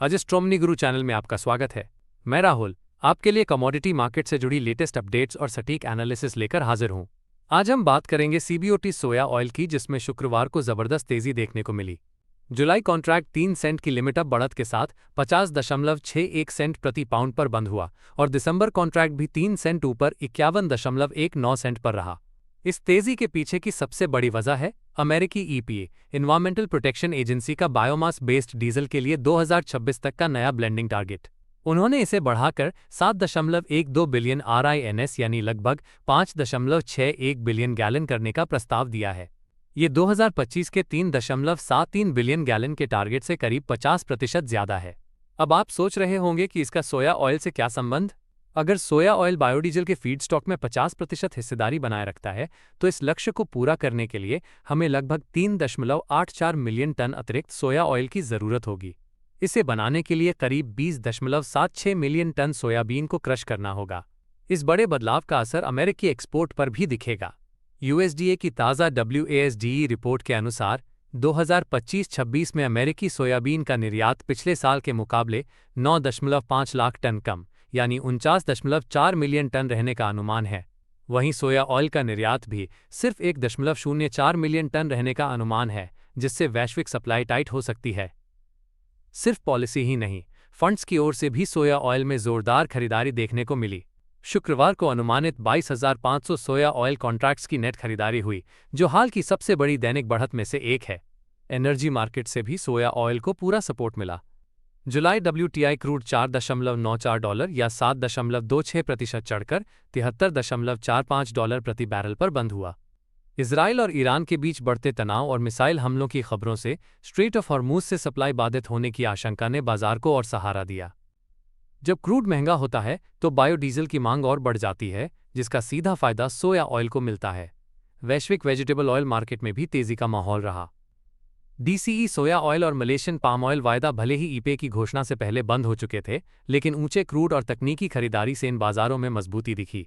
Astronomy गुरु channel में आपका स्वागत है। मैं राहुल आपके लिए कमोडिटी मार्केट से जुड़ी लेटेस्ट अपडेट्स और सटीक एनालिसिस लेकर हाजिर हूं। आज हम बात करेंगे सीबीओटी सोया ऑयल की, जिसमें शुक्रवार को जबरदस्त तेजी देखने को मिली। जुलाई कॉन्ट्रैक्ट 3 सेंट की लिमिट अप बढ़त के साथ 50.61 सेंट प्रति पाउंड पर बंद हुआ और दिसंबर कॉन्ट्रैक्ट भी 3 सेंट ऊपर 51.19 सेंट पर रहा। इस तेजी के पीछे की सबसे बड़ी वजह है अमेरिकी ईपीए एनवायरमेंटल प्रोटेक्शन एजेंसी का बायोमास बेस्ड डीजल के लिए 2026 तक का नया ब्लेंडिंग टारगेट। उन्होंने इसे बढ़ाकर 7.12 बिलियन RINS यानी लगभग 5.61 बिलियन गैलन करने का प्रस्ताव दिया है। ये 2025 के 3.73 बिलियन गैलन के टारगेट से करीब 50% ज्यादा है। अब आप सोच रहे होंगे कि इसका सोया ऑयल से क्या संबंध? अगर सोया ऑयल बायोडीजल के फीडस्टॉक में 50% हिस्सेदारी बनाए रखता है, तो इस लक्ष्य को पूरा करने के लिए हमें लगभग 3.84 मिलियन टन अतिरिक्त सोया ऑयल की जरूरत होगी। इसे बनाने के लिए करीब 20.76 मिलियन टन सोयाबीन को क्रश करना होगा। इस बड़े बदलाव का असर अमेरिकी एक्सपोर्ट पर भी दिखेगा। USDA की ताज़ा WASDE रिपोर्ट के अनुसार 2025-26 में अमेरिकी सोयाबीन का निर्यात पिछले साल के मुकाबले 9.5 लाख टन कम यानी 49.4 मिलियन टन रहने का अनुमान है। वहीं सोया ऑयल का निर्यात भी सिर्फ 1.04 मिलियन टन रहने का अनुमान है, जिससे वैश्विक सप्लाई टाइट हो सकती है। सिर्फ पॉलिसी ही नहीं, फंड्स की ओर से भी सोया ऑयल में जोरदार खरीदारी देखने को मिली। शुक्रवार को अनुमानित 22,500 सोया ऑयल कॉन्ट्रैक्ट्स की नेट खरीदारी हुई, जो हाल की सबसे बड़ी दैनिक बढ़त में से एक है। एनर्जी मार्केट से भी सोया ऑयल को पूरा सपोर्ट मिला। जुलाई WTI क्रूड $4.94 या 7.26% चढ़कर $73.45 प्रति बैरल पर बंद हुआ। इजराइल और ईरान के बीच बढ़ते तनाव और मिसाइल हमलों की खबरों से स्ट्रेट ऑफ हॉर्मुज से सप्लाई बाधित होने की आशंका ने बाजार को और सहारा दिया। जब क्रूड महंगा होता है तो बायोडीजल की मांग और बढ़ जाती है, जिसका सीधा फायदा सोया ऑयल को मिलता है। वैश्विक वेजिटेबल ऑयल मार्केट में भी तेजी का माहौल रहा। DCE सोया ऑयल और मलेशियन पाम ऑयल वायदा भले ही ईपे की घोषणा से पहले बंद हो चुके थे, लेकिन ऊंचे क्रूड और तकनीकी खरीदारी से इन बाजारों में मजबूती दिखी।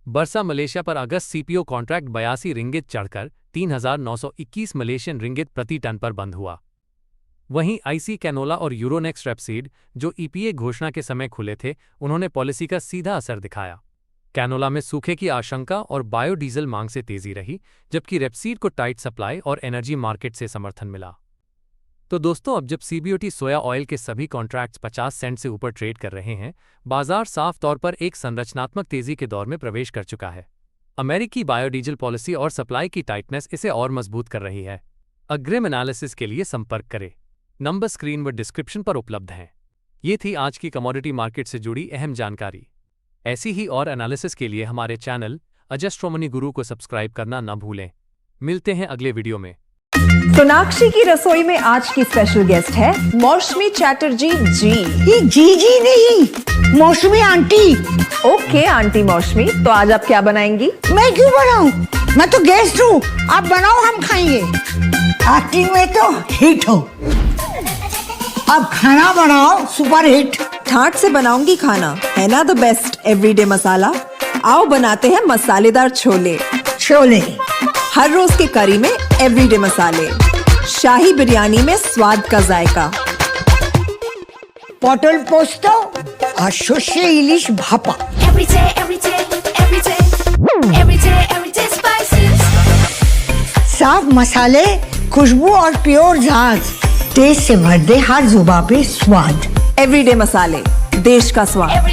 बरसा मलेशिया पर अगस्त CPO कॉन्ट्रैक्ट 82 रिंगित चढ़कर 3,921 मलेशियन रिंगित प्रति टन पर बंद हुआ। वहीं IC कैनोला और यूरोनेक्स रेपसीड, जो EPA घोषणा के समय खुले थे, उन्होंने पॉलिसी का सीधा असर दिखाया। कैनोला में सूखे की आशंका और बायोडीजल मांग से तेजी रही, जबकि रेपसीड को टाइट सप्लाई और एनर्जी मार्केट से समर्थन मिला। तो दोस्तों, अब जब CBOT सोया ऑयल के सभी कॉन्ट्रैक्ट्स 50 सेंट से ऊपर ट्रेड कर रहे हैं, बाजार साफ तौर पर एक संरचनात्मक तेजी के दौर में प्रवेश कर चुका है। अमेरिकी बायोडीजल पॉलिसी और सप्लाई की टाइटनेस इसे और मजबूत कर रही है। अग्रिम एनालिसिस के लिए संपर्क करें। नंबर स्क्रीन व डिस्क्रिप्शन पर उपलब्ध हैं। ये थी आज की कमोडिटी मार्केट से जुड़ी अहम जानकारी। ऐसी ही और एनालिसिस के लिए हमारे चैनल एस्ट्रोनॉमी गुरु को सब्सक्राइब करना न भूलें। मिलते हैं अगले वीडियो में। सोनाक्षी की रसोई में आज की स्पेशल गेस्ट है मौसमी चैटर्जी जी। ये जी नहीं, मौसमी आंटी। ओके आंटी मौसमी, तो आज आप क्या बनाएंगी? मैं क्यों बनाऊं? मैं तो गेस्ट हूँ, आप बनाओ, हम खाएंगे। एक्टिंग में तो हिट हो, अब खाना बनाओ सुपर हिट। ठाट से बनाऊंगी खाना, है ना द बेस्ट एवरीडे मसाला। आओ बनाते हैं मसालेदार छोले। हर रोज के करी में एवरीडे मसाले, शाही बिरयानी में स्वाद का जायका। पटल पोस्तो और सर्षे इलिश भापा। साफ मसाले, खुशबू और प्योर झांझ, टेस्ट से भर दे हर जुबान पे स्वाद। एवरीडे मसाले, देश का स्वाद।